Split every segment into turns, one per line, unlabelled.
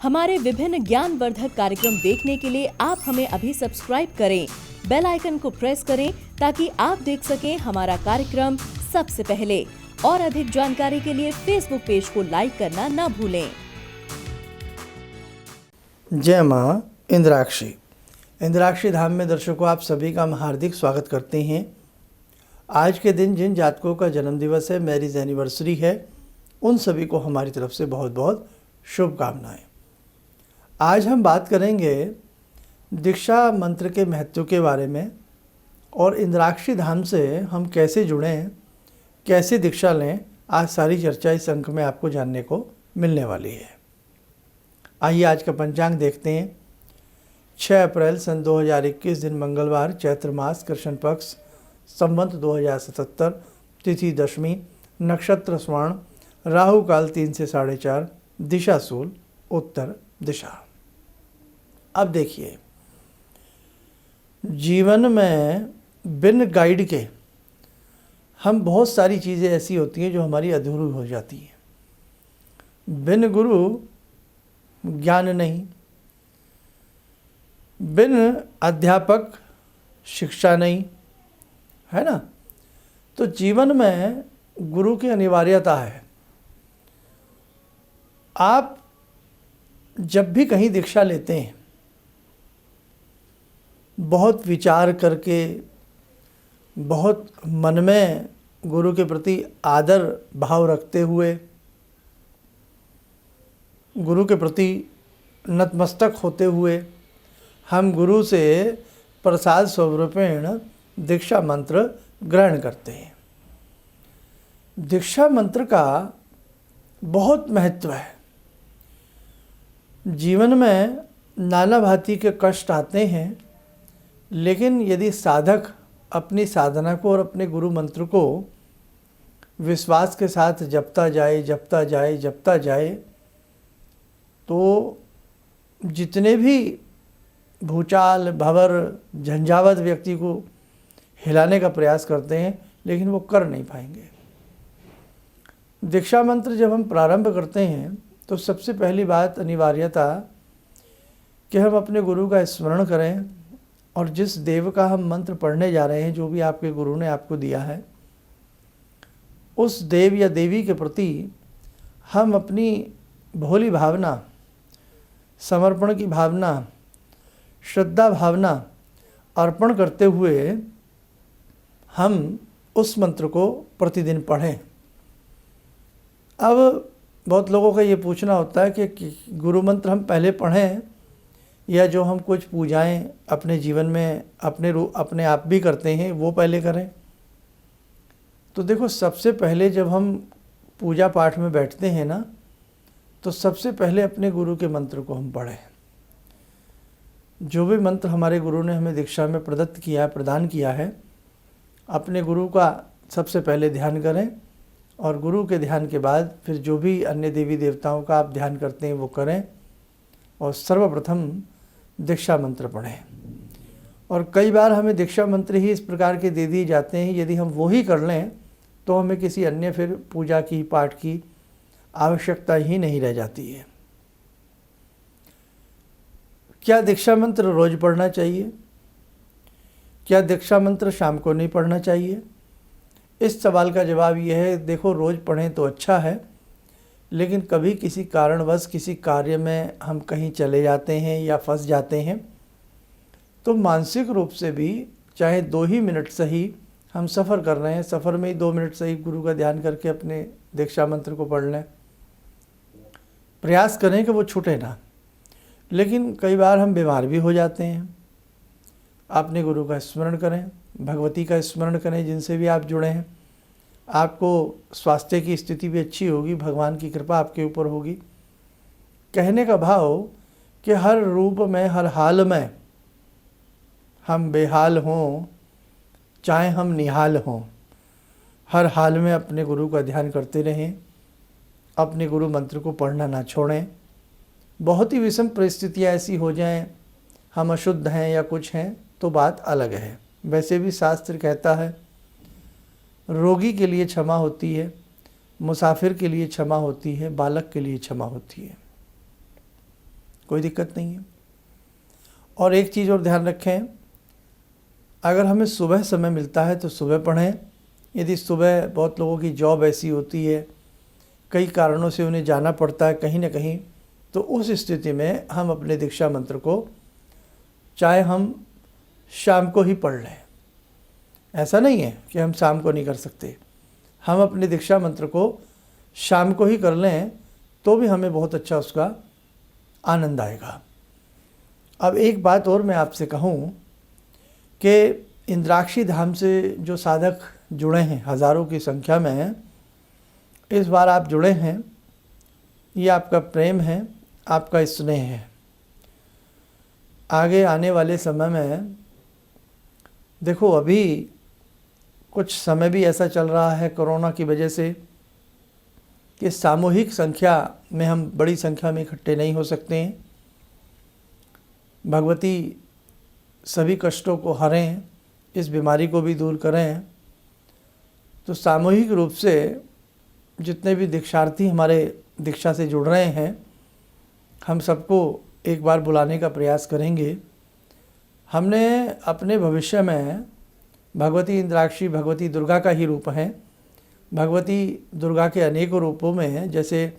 हमारे विभिन्न ज्ञानवर्धक कार्यक्रम देखने के लिए आप हमें अभी सब्सक्राइब करें, बेल आइकन को प्रेस करें ताकि आप देख सकें हमारा कार्यक्रम सबसे पहले। और अधिक जानकारी के लिए फेसबुक पेज को लाइक करना न भूलें।
जय माँ इंद्राक्षी। इंद्राक्षी धाम में दर्शकों आप सभी का हम हार्दिक स्वागत करते हैं। आज के दिन जिन जातकों का जन्मदिवस है, मैरिज एनिवर्सरी है, उन सभी को हमारी तरफ से बहुत बहुत शुभकामनाएं। आज हम बात करेंगे दीक्षा मंत्र के महत्व के बारे में और इंद्राक्षी धाम से हम कैसे जुड़ें, कैसे दीक्षा लें। आज सारी चर्चा इस अंक में आपको जानने को मिलने वाली है। आइए आज का पंचांग देखते हैं। 6 अप्रैल सन 2021 दिन मंगलवार, चैत्र मास, कृष्ण पक्ष, संवत 2077, तिथि दशमी, नक्षत्र स्वर्ण, राहु काल 3 से 4:30, दिशा शूल उत्तर दिशा। अब देखिए, जीवन में बिन गाइड के हम बहुत सारी चीज़ें ऐसी होती हैं जो हमारी अधूरी हो जाती हैं। बिन गुरु ज्ञान नहीं, बिन अध्यापक शिक्षा नहीं, है ना। तो जीवन में गुरु की अनिवार्यता है। आप जब भी कहीं दीक्षा लेते हैं, बहुत विचार करके, बहुत मन में गुरु के प्रति आदर भाव रखते हुए, गुरु के प्रति नतमस्तक होते हुए हम गुरु से प्रसाद स्वरूपेण दीक्षा मंत्र ग्रहण करते हैं। दीक्षा मंत्र का बहुत महत्व है। जीवन में नाना भांति के कष्ट आते हैं, लेकिन यदि साधक अपनी साधना को और अपने गुरु मंत्र को विश्वास के साथ जपता जाए, तो जितने भी भूचाल भंवर झंझावत व्यक्ति को हिलाने का प्रयास करते हैं, लेकिन वो कर नहीं पाएंगे। दीक्षा मंत्र जब हम प्रारंभ करते हैं तो सबसे पहली बात अनिवार्यता कि हम अपने गुरु का स्मरण करें और जिस देव का हम मंत्र पढ़ने जा रहे हैं, जो भी आपके गुरु ने आपको दिया है, उस देव या देवी के प्रति हम अपनी भोली भावना, समर्पण की भावना, श्रद्धा भावना अर्पण करते हुए हम उस मंत्र को प्रतिदिन पढ़ें। अब बहुत लोगों का ये पूछना होता है कि गुरु मंत्र हम पहले पढ़ें या जो हम कुछ पूजाएं अपने जीवन में अपने आप भी करते हैं वो पहले करें। तो देखो, सबसे पहले जब हम पूजा पाठ में बैठते हैं ना, तो सबसे पहले अपने गुरु के मंत्र को हम पढ़ें। जो भी मंत्र हमारे गुरु ने हमें दीक्षा में प्रदान किया है, अपने गुरु का सबसे पहले ध्यान करें और गुरु के ध्यान के बाद फिर जो भी अन्य देवी देवताओं का आप ध्यान करते हैं वो करें और सर्वप्रथम दीक्षा मंत्र पढ़ें। और कई बार हमें दीक्षा मंत्र ही इस प्रकार के दे दिए जाते हैं, यदि हम वो ही कर लें तो हमें किसी अन्य फिर पूजा की, पाठ की आवश्यकता ही नहीं रह जाती है। क्या दीक्षा मंत्र रोज पढ़ना चाहिए? क्या दीक्षा मंत्र शाम को नहीं पढ़ना चाहिए? इस सवाल का जवाब यह है, देखो, रोज़ पढ़ें तो अच्छा है, लेकिन कभी किसी कारणवश किसी कार्य में हम कहीं चले जाते हैं या फंस जाते हैं, तो मानसिक रूप से भी चाहे 2 ही मिनट सही, हम सफ़र कर रहे हैं, सफ़र में ही 2 मिनट सही गुरु का ध्यान करके अपने दीक्षा मंत्र को पढ़ लें। प्रयास करें कि वो छूटे ना। लेकिन कई बार हम बीमार भी हो जाते हैं। अपने गुरु का स्मरण करें, भगवती का स्मरण करें, जिनसे भी आप जुड़े हैं। आपको स्वास्थ्य की स्थिति भी अच्छी होगी, भगवान की कृपा आपके ऊपर होगी। कहने का भाव कि हर रूप में, हर हाल में हम बेहाल हों, चाहे हम निहाल हों, हर हाल में अपने गुरु का ध्यान करते रहें, अपने गुरु मंत्र को पढ़ना ना छोड़ें। बहुत ही विषम परिस्थितियाँ ऐसी हो जाएं, हम अशुद्ध हैं या कुछ हैं, तो बात अलग है। वैसे भी शास्त्र कहता है, रोगी के लिए क्षमा होती है, मुसाफिर के लिए क्षमा होती है, बालक के लिए क्षमा होती है। कोई दिक्कत नहीं है। और एक चीज़ और ध्यान रखें, अगर हमें सुबह समय मिलता है तो सुबह पढ़ें। यदि सुबह बहुत लोगों की जॉब ऐसी होती है, कई कारणों से उन्हें जाना पड़ता है कहीं ना कहीं, तो उस स्थिति में हम अपने दीक्षा मंत्र को चाहे हम शाम को ही पढ़ लें। ऐसा नहीं है कि हम शाम को नहीं कर सकते, हम अपने दीक्षा मंत्र को शाम को ही कर लें तो भी हमें बहुत अच्छा उसका आनंद आएगा। अब एक बात और मैं आपसे कहूँ कि इंद्राक्षी धाम से जो साधक जुड़े हैं, हज़ारों की संख्या में हैं, इस बार आप जुड़े हैं, ये आपका प्रेम है, आपका स्नेह है। आगे आने वाले समय में देखो, अभी कुछ समय भी ऐसा चल रहा है कोरोना की वजह से कि सामूहिक संख्या में हम बड़ी संख्या में इकट्ठे नहीं हो सकते हैं। भगवती सभी कष्टों को हरें, इस बीमारी को भी दूर करें। तो सामूहिक रूप से जितने भी दीक्षार्थी हमारे दीक्षा से जुड़ रहे हैं, हम सबको एक बार बुलाने का प्रयास करेंगे। हमने अपने भविष्य में भगवती इंद्राक्षी भगवती दुर्गा का ही रूप है। भगवती दुर्गा के अनेकों रूपों में हैं, जैसे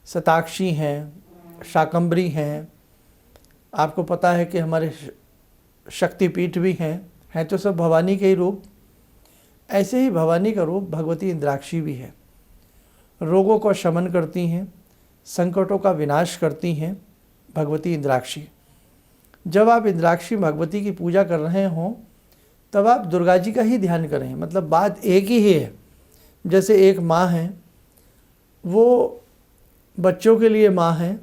शताक्षी हैं, शाकंभरी हैं, आपको पता है कि हमारे शक्तिपीठ भी हैं तो सब भवानी के ही रूप। ऐसे ही भवानी का रूप भगवती इंद्राक्षी भी है। रोगों को शमन करती हैं, संकटों का विनाश करती हैं भगवती इंद्राक्षी। जब आप इंद्राक्षी भगवती की पूजा कर रहे हों तब आप दुर्गा जी का ही ध्यान करें। मतलब बात एक ही है। जैसे एक माँ है, वो बच्चों के लिए माँ है,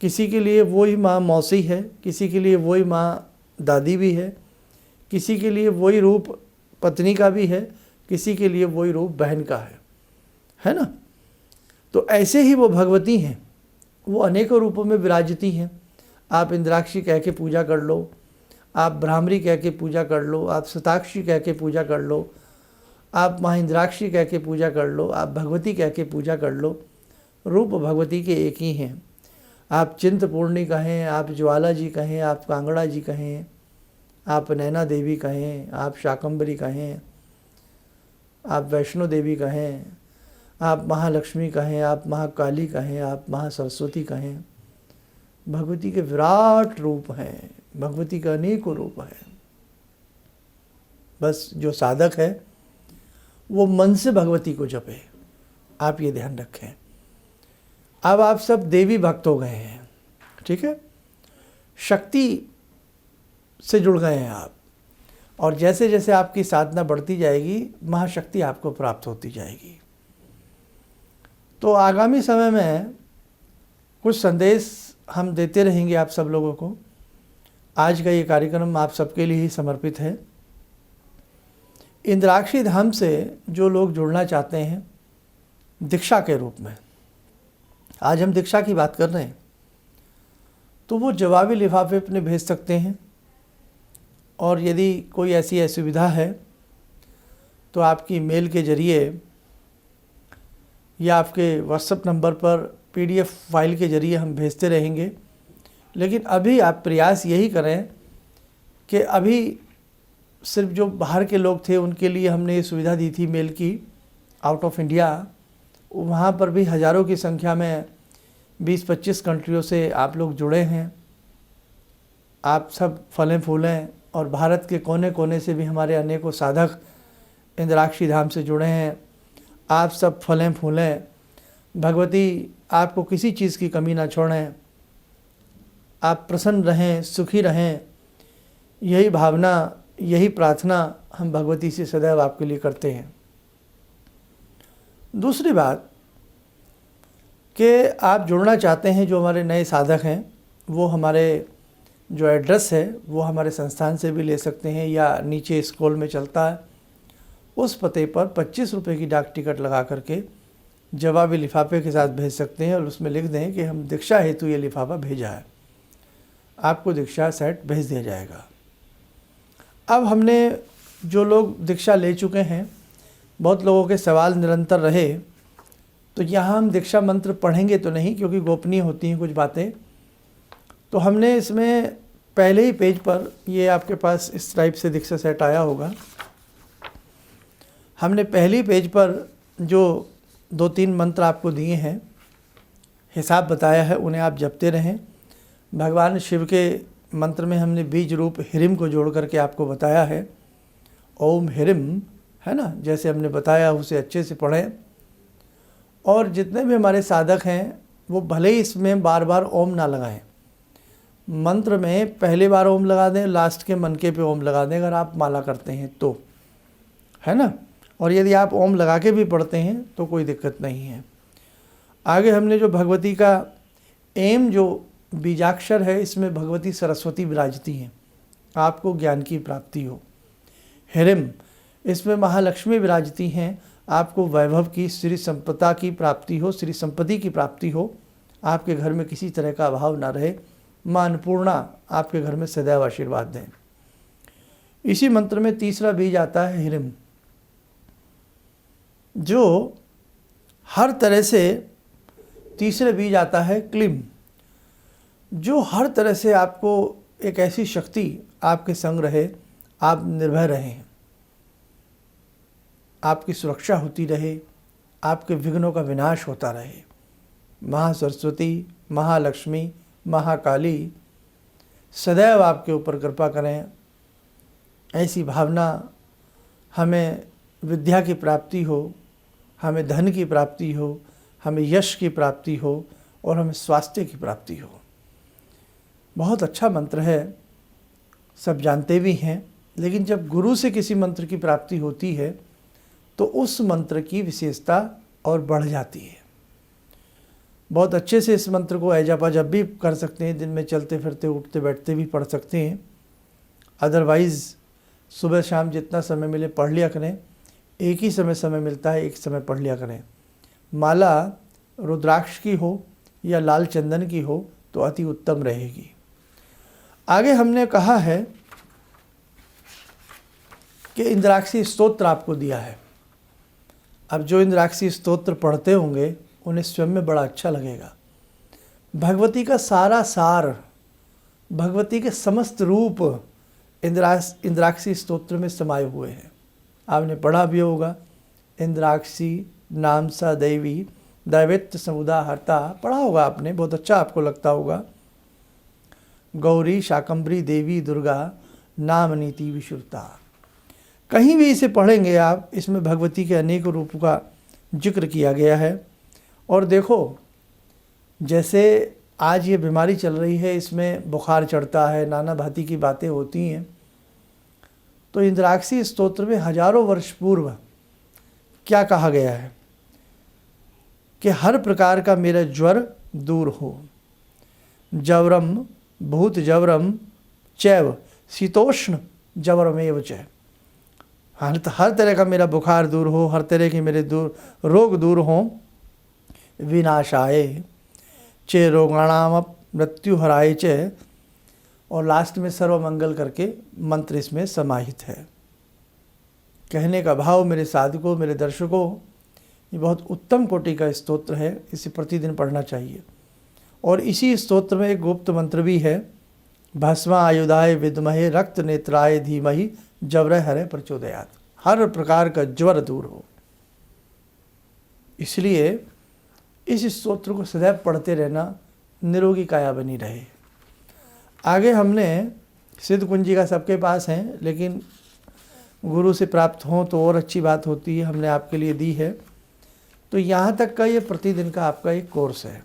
किसी के लिए वही माँ मौसी है, किसी के लिए वही माँ दादी भी है, किसी के लिए वही रूप पत्नी का भी है, किसी के लिए वही रूप बहन का है ना। तो ऐसे ही वो भगवती हैं, वो अनेकों रूपों में विराजती हैं। आप इंद्राक्षी कह के पूजा कर लो, आप भ्रामरी कह के पूजा कर लो, आप शताक्षी कह के पूजा कर लो, आप महिंद्राक्षी कह के पूजा कर लो, आप भगवती कह के पूजा कर लो। रूप भगवती के एक ही हैं। आप चिंतपूर्णी कहें, आप ज्वाला जी कहें, आप कांगड़ा जी कहें, आप नैना देवी कहें, आप शाकंभरी कहें, आप वैष्णो देवी कहें, आप महालक्ष्मी कहें, आप महाकाली कहें, आप महासरस्वती कहें, भगवती के विराट रूप हैं, भगवती का अनेकों रूप हैं। बस जो साधक है वो मन से भगवती को जपे, आप ये ध्यान रखें। अब आप सब देवी भक्त हो गए हैं, ठीक है, शक्ति से जुड़ गए हैं आप, और जैसे जैसे आपकी साधना बढ़ती जाएगी महाशक्ति आपको प्राप्त होती जाएगी। तो आगामी समय में कुछ संदेश हम देते रहेंगे आप सब लोगों को। आज का ये कार्यक्रम आप सबके लिए ही समर्पित है। इंद्राक्षी धाम से जो लोग जुड़ना चाहते हैं दीक्षा के रूप में, आज हम दीक्षा की बात कर रहे हैं, तो वो जवाबी लिफाफे अपने भेज सकते हैं। और यदि कोई ऐसी असुविधा है तो आपकी मेल के ज़रिए या आपके व्हाट्सएप नंबर पर PDF फाइल के ज़रिए हम भेजते रहेंगे। लेकिन अभी आप प्रयास यही करें कि अभी सिर्फ जो बाहर के लोग थे उनके लिए हमने ये सुविधा दी थी मेल की, आउट ऑफ इंडिया, वहाँ पर भी हज़ारों की संख्या में 20-25 कंट्रियों से आप लोग जुड़े हैं। आप सब फलें फूलें, और भारत के कोने कोने से भी हमारे अनेकों साधक इंद्राक्षी धाम से जुड़े हैं। आप सब फलें फूलें, भगवती आपको किसी चीज़ की कमी ना छोड़ें, आप प्रसन्न रहें, सुखी रहें। यही भावना, यही प्रार्थना हम भगवती से सदैव आपके लिए करते हैं। दूसरी बात कि आप जुड़ना चाहते हैं, जो हमारे नए साधक हैं वो हमारे जो एड्रेस है वो हमारे संस्थान से भी ले सकते हैं, या नीचे स्क्रॉल में चलता है उस पते पर 25 रुपये की डाक टिकट लगा करके जवाबी लिफाफे के साथ भेज सकते हैं, और उसमें लिख दें कि हम दीक्षा हेतु ये लिफाफा भेजा है, आपको दीक्षा सेट भेज दिया जाएगा। अब हमने जो लोग दीक्षा ले चुके हैं, बहुत लोगों के सवाल निरंतर रहे, तो यहाँ हम दीक्षा मंत्र पढ़ेंगे तो नहीं, क्योंकि गोपनीय होती हैं कुछ बातें। तो हमने इसमें पहले ही पेज पर, ये आपके पास इस टाइप से दीक्षा सेट आया होगा, हमने पहली पेज पर जो 2-3 मंत्र आपको दिए हैं, हिसाब बताया है, उन्हें आप जपते रहें। भगवान शिव के मंत्र में हमने बीज रूप हिरिम को जोड़ करके आपको बताया है, ओम हिरिम, है ना, जैसे हमने बताया उसे अच्छे से पढ़ें। और जितने भी हमारे साधक हैं वो भले ही इसमें बार बार ओम ना लगाएं, मंत्र में पहली बार ओम लगा दें, लास्ट के मनके पे ओम लगा दें अगर आप माला करते हैं तो, है ना। और यदि आप ओम लगा के भी पढ़ते हैं तो कोई दिक्कत नहीं है। आगे हमने जो भगवती का एम जो बीजाक्षर है, इसमें भगवती सरस्वती विराजती हैं, आपको ज्ञान की प्राप्ति हो। हिरिम, इसमें महालक्ष्मी विराजती हैं, आपको वैभव की, श्री संपदा की प्राप्ति हो, श्री संपत्ति की प्राप्ति हो, आपके घर में किसी तरह का अभाव ना रहे, माँ अन्नपूर्णा आपके घर में सदैव आशीर्वाद दें। इसी मंत्र में तीसरा बीज आता है हिरिम, जो हर तरह से, तीसरे बीज आता है क्लीम, जो हर तरह से आपको एक ऐसी शक्ति आपके संग रहे, आप निर्भय रहें, आपकी सुरक्षा होती रहे, आपके विघ्नों का विनाश होता रहे। महासरस्वती, महालक्ष्मी, महाकाली सदैव आपके ऊपर कृपा करें, ऐसी भावना, हमें विद्या की प्राप्ति हो, हमें धन की प्राप्ति हो, हमें यश की प्राप्ति हो और हमें स्वास्थ्य की प्राप्ति हो। बहुत अच्छा मंत्र है, सब जानते भी हैं, लेकिन जब गुरु से किसी मंत्र की प्राप्ति होती है तो उस मंत्र की विशेषता और बढ़ जाती है। बहुत अच्छे से इस मंत्र को ऐजापा जब भी कर सकते हैं, दिन में चलते फिरते उठते बैठते भी पढ़ सकते हैं, अदरवाइज़ सुबह शाम जितना समय मिले पढ़ लिया करें। एक ही समय मिलता है, एक समय पढ़ लिया करें। माला रुद्राक्ष की हो या लाल चंदन की हो तो अति उत्तम रहेगी। आगे हमने कहा है कि इंद्राक्षी स्तोत्र आपको दिया है। अब जो इंद्राक्षी स्तोत्र पढ़ते होंगे उन्हें स्वयं में बड़ा अच्छा लगेगा। भगवती का सारा सार, भगवती के समस्त रूप इंद्राक्षी स्तोत्र में समाये हुए हैं। आपने पढ़ा भी होगा, इंद्राक्षी नाम सा दैवी दैवित्व समुदाहर्ता, पढ़ा होगा आपने, बहुत अच्छा आपको लगता होगा। गौरी शाकंभरी देवी दुर्गा नाम नीति विशुद्धता, कहीं भी इसे पढ़ेंगे आप, इसमें भगवती के अनेक रूपों का जिक्र किया गया है। और देखो, जैसे आज ये बीमारी चल रही है, इसमें बुखार चढ़ता है, नाना भांति की बातें होती हैं, तो इंद्राक्षी स्तोत्र में हजारों वर्ष पूर्व क्या कहा गया है कि हर प्रकार का मेरा ज्वर दूर हो, जवरम भूत जवरम चैव शीतोष्ण जवरमेव च, हर तरह का मेरा बुखार दूर हो, हर तरह के मेरे रोग दूर हों। विनाशाय चे रोगाणाम मृत्यु हराय च, और लास्ट में सर्वमंगल करके मंत्र इसमें समाहित है। कहने का भाव मेरे साधकों, मेरे दर्शकों, ये बहुत उत्तम कोटि का स्तोत्र है, इसे प्रतिदिन पढ़ना चाहिए। और इसी स्तोत्र में एक गुप्त मंत्र भी है, भस्मा आयुधाय विद्महे रक्त नेत्राय धीमहि जवर हरे प्रचोदयात, हर प्रकार का ज्वर दूर हो। इसलिए इस स्तोत्र को सदैव पढ़ते रहना, निरोगी काया बनी रहे। आगे हमने सिद्ध कुंजी का सबके पास है, लेकिन गुरु से प्राप्त हो तो और अच्छी बात होती है, हमने आपके लिए दी है। तो यहाँ तक का ये प्रतिदिन का आपका एक कोर्स है।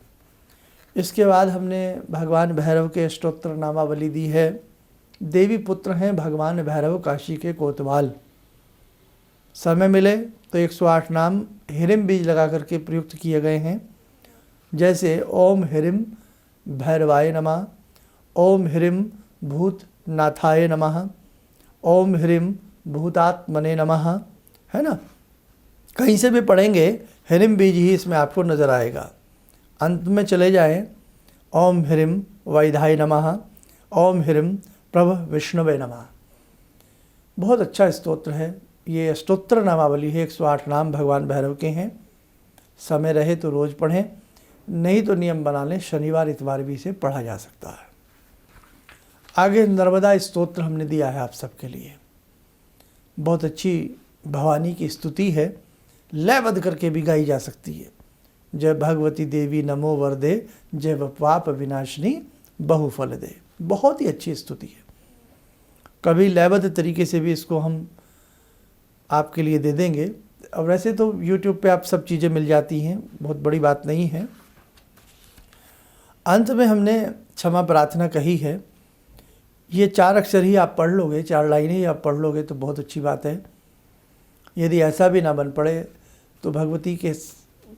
इसके बाद हमने भगवान भैरव के अष्टोत्तर नामावली दी है। देवी पुत्र हैं भगवान भैरव काशी के कोतवाल। समय मिले तो 108 नाम हिरिम बीज लगा करके प्रयुक्त किए गए हैं, जैसे ओम हिरिम भैरवाय नमः, ओम हिरिम भूतनाथाय नमः, ओम हिरिम भूतात्मने नमः, है ना। कहीं से भी पढ़ेंगे हिरिम बीज ही इसमें आपको नज़र आएगा। अंत में चले जाएं, ओम हिरिम वैधाय नमः, ओम हिरिम प्रभ विष्णवे नमः। बहुत अच्छा स्तोत्र है, ये स्तोत्र नामावली है। 108 नाम भगवान भैरव के हैं। समय रहे तो रोज़ पढ़ें, नहीं तो नियम बना लें, शनिवार इतवार भी इसे पढ़ा जा सकता है। आगे नर्मदा स्तोत्र हमने दिया है आप सबके लिए, बहुत अच्छी भवानी की स्तुति है, लयबद्ध करके भी गाई जा सकती है। जय भगवती देवी नमो वरदे, जय पाप विनाशिनी बहुफल दे। बहुत ही अच्छी स्तुति है, कभी लयबद्ध तरीके से भी इसको हम आपके लिए दे देंगे। और वैसे तो YouTube पे आप सब चीज़ें मिल जाती हैं, बहुत बड़ी बात नहीं है। अंत में हमने क्षमा प्रार्थना कही है, ये 4 अक्षर ही आप पढ़ लोगे, 4 लाइनें ही आप पढ़ लोगे तो बहुत अच्छी बात है। यदि ऐसा भी ना बन पड़े तो भगवती के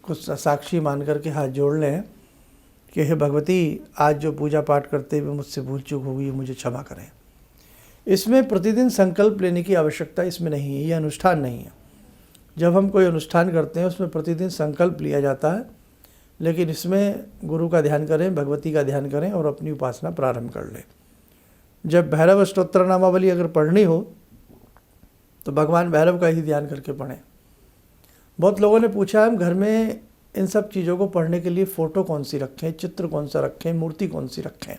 को साक्षी मान करके हाथ जोड़ लें कि हे भगवती, आज जो पूजा पाठ करते हुए मुझसे भूल चूक होगी मुझे क्षमा करें। इसमें प्रतिदिन संकल्प लेने की आवश्यकता इसमें नहीं है, ये अनुष्ठान नहीं है। जब हम कोई अनुष्ठान करते हैं उसमें प्रतिदिन संकल्प लिया जाता है, लेकिन इसमें गुरु का ध्यान करें, भगवती का ध्यान करें और अपनी उपासना प्रारंभ कर लें। जब भैरव स्तोत्र नामावली अगर पढ़नी हो तो भगवान भैरव का ही ध्यान करके पढ़ें। बहुत लोगों ने पूछा हम घर में इन सब चीज़ों को पढ़ने के लिए फ़ोटो कौन सी रखें, चित्र कौन सा रखें, मूर्ति कौन सी रखें।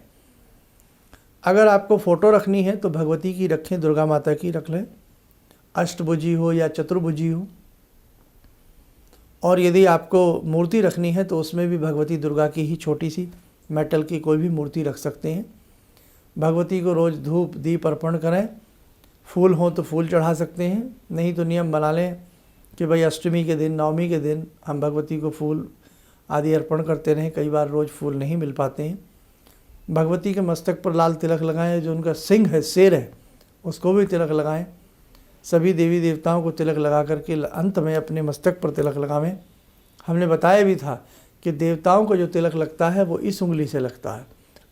अगर आपको फ़ोटो रखनी है तो भगवती की रखें, दुर्गा माता की रख लें, अष्टभुजी हो या चतुर्भुजी हो। और यदि आपको मूर्ति रखनी है तो उसमें भी भगवती दुर्गा की ही छोटी सी मेटल की कोई भी मूर्ति रख सकते हैं। भगवती को रोज़ धूप दीप अर्पण करें, फूल हो तो फूल चढ़ा सकते हैं, नहीं तो नियम बना लें कि भाई अष्टमी के दिन, नवमी के दिन हम भगवती को फूल आदि अर्पण करते रहें। कई बार रोज़ फूल नहीं मिल पाते हैं। भगवती के मस्तक पर लाल तिलक लगाएं, जो उनका सिंह है, शेर है, उसको भी तिलक लगाएं। सभी देवी देवताओं को तिलक लगा करके अंत में अपने मस्तक पर तिलक लगावें। हमने बताया भी था कि देवताओं को जो तिलक लगता है वो इस उंगली से लगता है,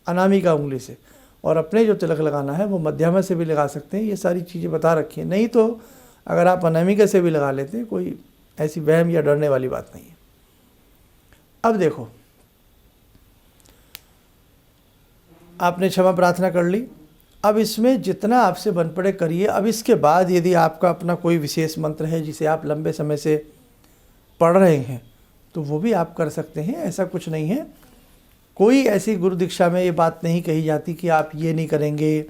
अनामिका उंगली से, और अपने जो तिलक लगाना है वो मध्यमा से भी लगा सकते हैं। ये सारी चीज़ें बता रखी हैं। नहीं तो अगर आप अनामिका से भी लगा लेते हैं, कोई ऐसी वहम या डरने वाली बात नहीं है। अब देखो, आपने क्षमा प्रार्थना कर ली, अब इसमें जितना आपसे बन पड़े करिए। अब इसके बाद यदि आपका अपना कोई विशेष मंत्र है जिसे आप लंबे समय से पढ़ रहे हैं तो वो भी आप कर सकते हैं, ऐसा कुछ नहीं है। कोई ऐसी गुरु दीक्षा में ये बात नहीं कही जाती कि आप ये नहीं करेंगे,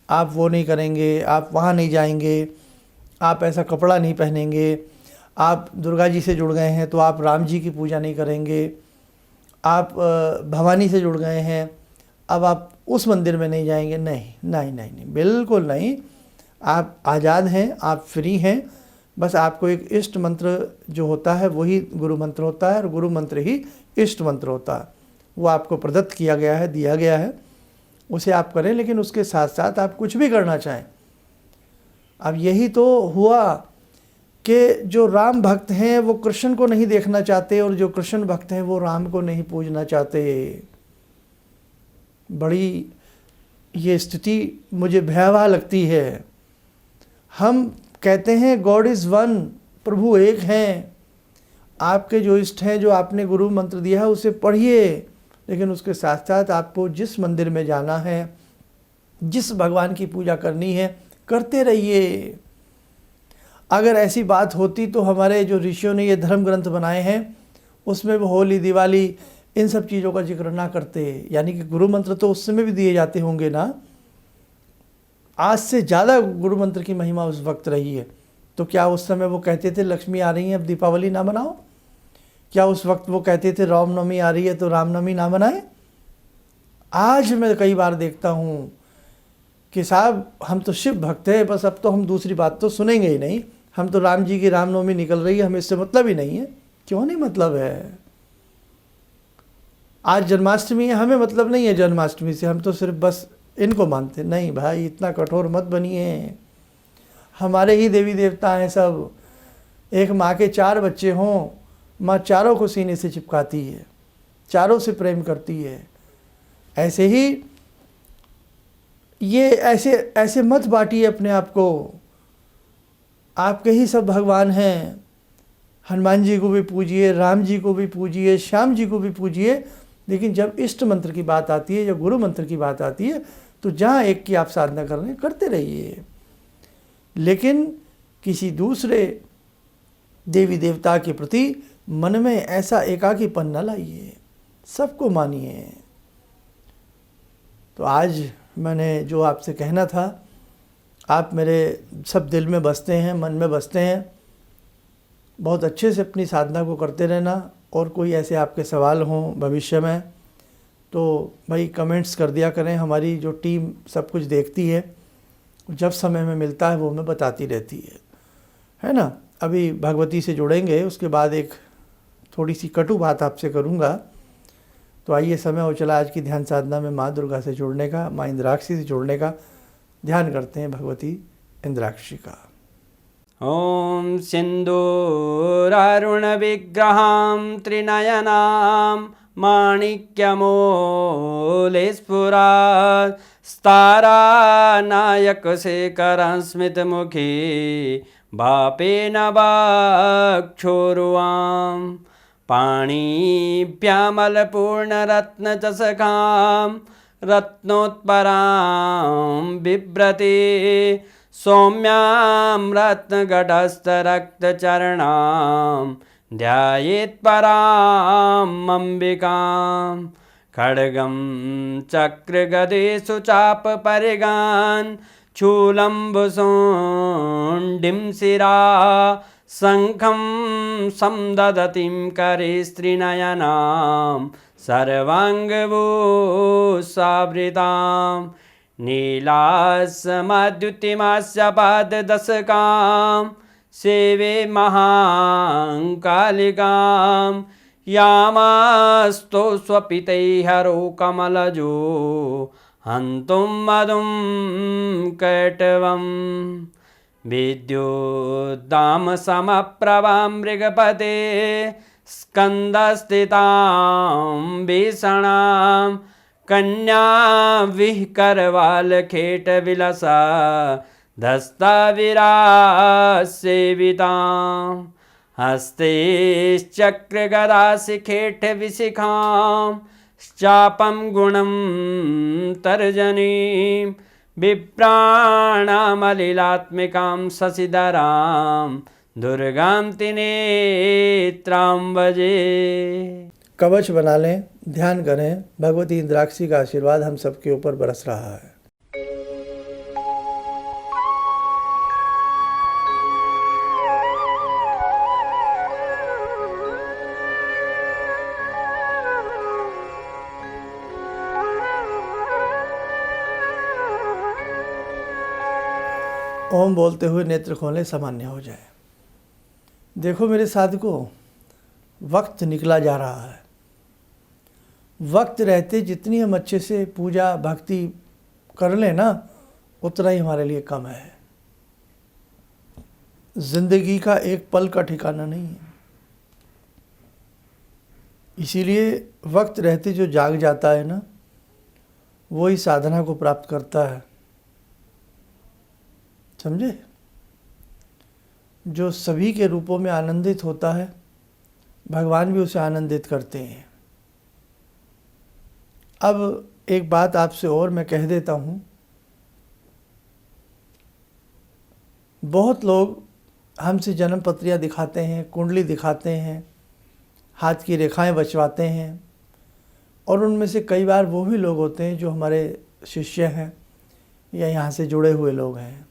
आप वो नहीं करेंगे, आप वहाँ नहीं जाएंगे, आप ऐसा कपड़ा नहीं पहनेंगे, आप दुर्गा जी से जुड़ गए हैं तो आप राम जी की पूजा नहीं करेंगे, आप भवानी से जुड़ गए हैं अब आप उस मंदिर में नहीं जाएंगे। नहीं नहीं नहीं नहीं, बिल्कुल नहीं। आप आज़ाद हैं, आप फ्री हैं। बस आपको एक इष्ट मंत्र जो होता है वही गुरु मंत्र होता है, और गुरु मंत्र ही इष्ट मंत्र होता है। वो आपको प्रदत्त किया गया है, दिया गया है, उसे आप करें। लेकिन उसके साथ साथ आप कुछ भी करना चाहें। अब यही तो हुआ कि जो राम भक्त हैं वो कृष्ण को नहीं देखना चाहते, और जो कृष्ण भक्त हैं वो राम को नहीं पूजना चाहते। बड़ी ये स्थिति मुझे भयावह लगती है। हम कहते हैं गॉड इज़ वन, प्रभु एक हैं। आपके जो इष्ट हैं, जो आपने गुरु मंत्र दिया है उसे पढ़िए, लेकिन उसके साथ साथ आपको जिस मंदिर में जाना है, जिस भगवान की पूजा करनी है, करते रहिए। अगर ऐसी बात होती तो हमारे जो ऋषियों ने ये धर्म ग्रंथ बनाए हैं उसमें वो होली, दिवाली, इन सब चीज़ों का जिक्र ना करते। यानी कि गुरु मंत्र तो उस समय भी दिए जाते होंगे ना। आज से ज़्यादा गुरु मंत्र की महिमा उस वक्त रही है। तो क्या उस समय वो कहते थे लक्ष्मी आ रही है अब दीपावली ना मनाओ? क्या उस वक्त वो कहते थे रामनवमी आ रही है तो रामनवमी ना मनाएं? आज मैं कई बार देखता हूँ कि साहब हम तो शिव भक्त हैं, बस अब तो हम दूसरी बात तो सुनेंगे ही नहीं, हम तो राम जी की रामनवमी निकल रही है, हमें इससे मतलब ही नहीं है। क्यों नहीं मतलब है? आज जन्माष्टमी है, हमें मतलब नहीं है जन्माष्टमी से, हम तो सिर्फ बस इनको मानते। नहीं भाई, इतना कठोर मत बनिए। हमारे ही देवी देवता हैं सब। एक माँ के 4 बच्चे हों, माँ चारों को सीने से चिपकाती है, चारों से प्रेम करती है। ऐसे ही ये ऐसे मत बांटिए अपने आप को। आपके ही सब भगवान हैं। हनुमान जी को भी पूजिए, राम जी को भी पूजिए, श्याम जी को भी पूजिए, लेकिन जब इष्ट मंत्र की बात आती है, जब गुरु मंत्र की बात आती है, तो जहाँ एक की आप साधना कर रहे हैं करते रहिए। लेकिन किसी दूसरे देवी देवता के प्रति मन में ऐसा एकाकीपन न लाइए, सबको मानिए। तो आज मैंने जो आपसे कहना था, आप मेरे सब दिल में बसते हैं, मन में बसते हैं। बहुत अच्छे से अपनी साधना को करते रहना। और कोई ऐसे आपके सवाल हों भविष्य में तो भाई कमेंट्स कर दिया करें। हमारी जो टीम सब कुछ देखती है, जब समय में मिलता है वो हमें बताती रहती है ना। अभी भगवती से जुड़ेंगे, उसके बाद एक थोड़ी सी कटु बात आपसे करूँगा। तो आइए, समय हो चला आज की ध्यान साधना में माँ दुर्गा से जुड़ने का, माँ इंद्राक्षी से जुड़ने का। ध्यान करते हैं भगवती इंद्राक्षी का।
ॐ सिन्दूरारुणविग्रहां त्रिनयनां माणिक्यमूलस्फुरात् स्तारानायकशेखरं स्मितमुखी भापेन वक्षोरुवां पाणिभ्यामलपूर्णरत्नचषकां रत्नोत्परां बिभ्रति सौम्यां रत्नगटस्थरक्तचरणां ध्यायेत् पराम् अम्बिकां खड्गं चक्रगदेषु चापपरिगान् शूलम्बुशोण्डिं शिरा शङ्खं संदधतीं करे स्त्रीनयनां सर्वाङ्गभूषावृतां नीलासमद्युतिमास्य पाददशकां सेवे महाकालिकां यामास्तो स्वपितैहरो कमलजो हन्तुं मधुं कैटवं विद्युद्दामसमप्रभां मृगपते स्कन्दस्थितां भीषणां कन्या विहकरवालखेटविलसा धस्ताविरासेवितां हस्तैश्चक्रगदाशिखेटविशिखां चापं गुणं तर्जनीं विप्राणामलिलात्मिकां शशिधरां दुर्गां त्रिनेत्रां भजे।
कवच बना लें, ध्यान करें। भगवती इंद्राक्षी का आशीर्वाद हम सबके ऊपर बरस रहा है। ओम बोलते हुए नेत्र खोलें, सामान्य हो जाए। देखो मेरे साधकों, वक्त निकला जा रहा है। वक्त रहते जितनी हम अच्छे से पूजा भक्ति कर लें ना, उतना ही हमारे लिए कम है। जिंदगी का एक पल का ठिकाना नहीं है। इसीलिए वक्त रहते जो जाग जाता है ना, वही साधना को प्राप्त करता है। समझे? जो सभी के रूपों में आनंदित होता है, भगवान भी उसे आनंदित करते हैं। अब एक बात आपसे और मैं कह देता हूँ। बहुत लोग हमसे जन्म पत्रियाँ दिखाते हैं, कुंडली दिखाते हैं, हाथ की रेखाएं बचवाते हैं, और उनमें से कई बार वो भी लोग होते हैं जो हमारे शिष्य हैं या यहाँ से जुड़े हुए लोग हैं।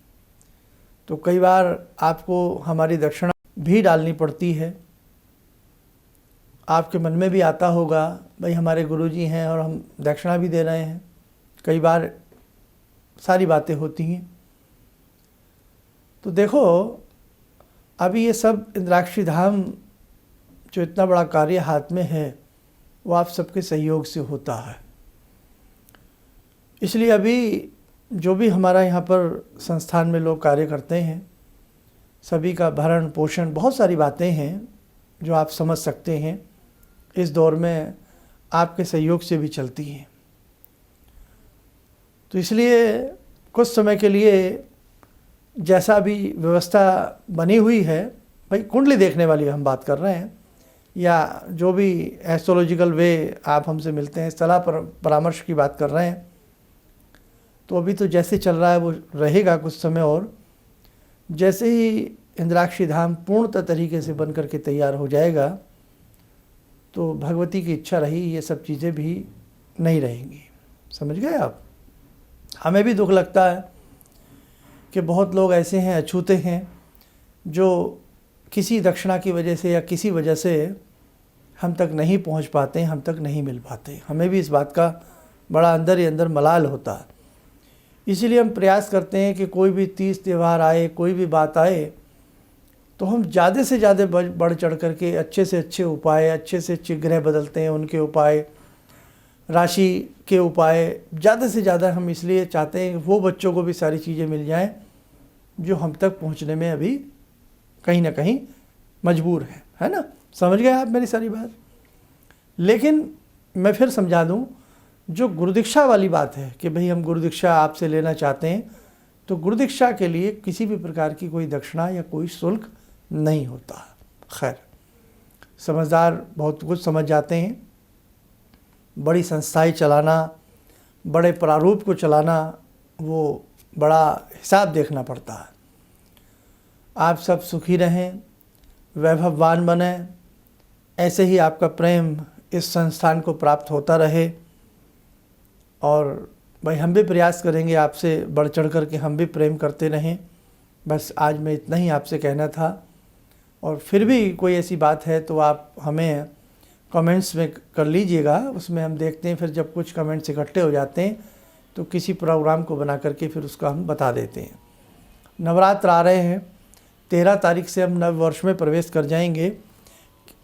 तो कई बार आपको हमारी दक्षिणा भी डालनी पड़ती है। आपके मन में भी आता होगा, भाई हमारे गुरुजी हैं और हम दक्षिणा भी दे रहे हैं। कई बार सारी बातें होती हैं। तो देखो, अभी ये सब इंद्राक्षी धाम जो इतना बड़ा कार्य हाथ में है, वो आप सबके सहयोग से होता है। इसलिए अभी जो भी हमारा यहाँ पर संस्थान में लोग कार्य करते हैं, सभी का भरण पोषण, बहुत सारी बातें हैं जो आप समझ सकते हैं, इस दौर में आपके सहयोग से भी चलती हैं। तो इसलिए कुछ समय के लिए जैसा भी व्यवस्था बनी हुई है, भाई कुंडली देखने वाली हम बात कर रहे हैं, या जो भी एस्ट्रोलॉजिकल वे आप हमसे मिलते हैं, सलाह परामर्श की बात कर रहे हैं, तो अभी तो जैसे चल रहा है वो रहेगा कुछ समय और। जैसे ही इंद्राक्षी धाम पूर्णतः तरीके से बन करके तैयार हो जाएगा, तो भगवती की इच्छा रही ये सब चीज़ें भी नहीं रहेंगी। समझ गए आप? हमें भी दुख लगता है कि बहुत लोग ऐसे हैं, अछूते हैं, जो किसी दक्षिणा की वजह से या किसी वजह से हम तक नहीं पहुंच पाते, हम तक नहीं मिल पाते। हमें भी इस बात का बड़ा अंदर ही अंदर मलाल होता है। इसीलिए हम प्रयास करते हैं कि कोई भी तीज त्यौहार आए, कोई भी बात आए, तो हम ज़्यादा से ज़्यादा बढ़ चढ़ करके अच्छे से अच्छे उपाय, अच्छे से अच्छे ग्रह बदलते हैं उनके उपाय, राशि के उपाय ज़्यादा से ज़्यादा हम इसलिए चाहते हैं कि वो बच्चों को भी सारी चीज़ें मिल जाएं जो हम तक पहुंचने में अभी कहीं ना कहीं मजबूर है ना। समझ गए आप मेरी सारी बात। लेकिन मैं फिर समझा दूं, जो गुरुदीक्षा वाली बात है कि भाई हम गुरुदीक्षा आपसे लेना चाहते हैं, तो गुरुदीक्षा के लिए किसी भी प्रकार की कोई दक्षिणा या कोई शुल्क नहीं होता। खैर, समझदार बहुत कुछ समझ जाते हैं। बड़ी संस्थाएं चलाना, बड़े प्रारूप को चलाना, वो बड़ा हिसाब देखना पड़ता है। आप सब सुखी रहें, वैभववान बने, ऐसे ही आपका प्रेम इस संस्थान को प्राप्त होता रहे। और भाई हम भी प्रयास करेंगे आपसे बढ़ चढ़ कर के हम भी प्रेम करते रहें। बस आज मैं इतना ही आपसे कहना था। और फिर भी कोई ऐसी बात है तो आप हमें कमेंट्स में कर लीजिएगा, उसमें हम देखते हैं। फिर जब कुछ कमेंट्स इकट्ठे हो जाते हैं तो किसी प्रोग्राम को बना करके फिर उसका हम बता देते हैं। नवरात्र आ रहे हैं, 13 तारीख से हम नव वर्ष में प्रवेश कर जाएंगे।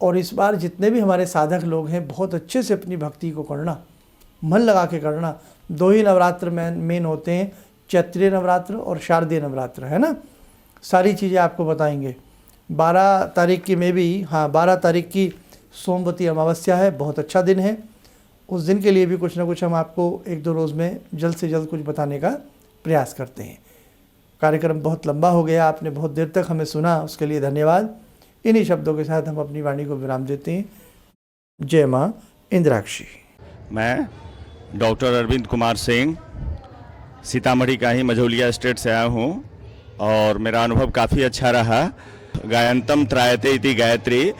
और इस बार जितने भी हमारे साधक लोग हैं, बहुत अच्छे से अपनी भक्ति को करना, मन लगा के करना। 2 ही नवरात्र मेन होते हैं, चैत्रीय नवरात्र और शारदीय नवरात्र, है ना। सारी चीज़ें आपको बताएंगे। 12 तारीख की में भी, हाँ 12 तारीख की सोमवती अमावस्या है, बहुत अच्छा दिन है। उस दिन के लिए भी कुछ ना कुछ हम आपको 1-2 रोज़ में जल्द से जल्द कुछ बताने का प्रयास करते हैं। कार्यक्रम बहुत लंबा हो गया, आपने बहुत देर तक हमें सुना, उसके लिए धन्यवाद। इन्हीं शब्दों के साथ हम अपनी वाणी को विराम देते हैं। जय माँ इंद्राक्षी।
मैं डॉक्टर अरविंद कुमार सिंह सीतामढ़ी का ही मझौलिया स्टेट से आया हूँ और मेरा अनुभव काफ़ी अच्छा रहा। गायंतम त्रायते इति गायत्री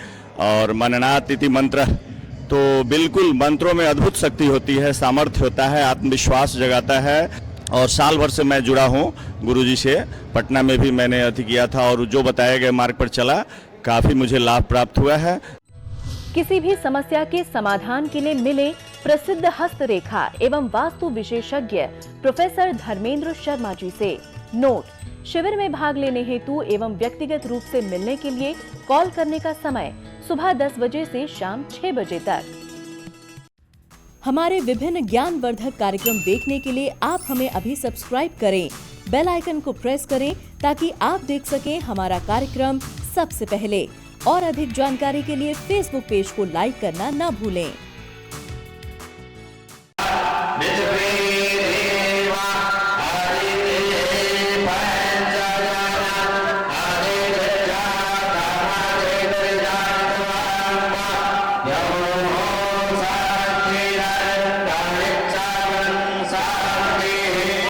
और मननात् इति मंत्र, तो बिल्कुल मंत्रों में अद्भुत शक्ति होती है, सामर्थ्य होता है, आत्मविश्वास जगाता है। और साल भर से मैं जुड़ा हूँ गुरुजी से। पटना में भी मैंने अति किया था और जो बताए गए मार्ग पर चला, काफ़ी मुझे लाभ प्राप्त हुआ है।
किसी भी समस्या के समाधान के लिए मिले प्रसिद्ध हस्तरेखा एवं वास्तु विशेषज्ञ प्रोफेसर धर्मेंद्र शर्मा जी से। नोट: शिविर में भाग लेने हेतु एवं व्यक्तिगत रूप से मिलने के लिए कॉल करने का समय सुबह 10 बजे से शाम 6 बजे तक। हमारे विभिन्न ज्ञानवर्धक कार्यक्रम देखने के लिए आप हमें अभी सब्सक्राइब करें, बेल आइकन को प्रेस करें ताकि आप देख सकें हमारा कार्यक्रम सबसे पहले। और अधिक जानकारी के लिए फेसबुक पेज को लाइक करना न भूलें।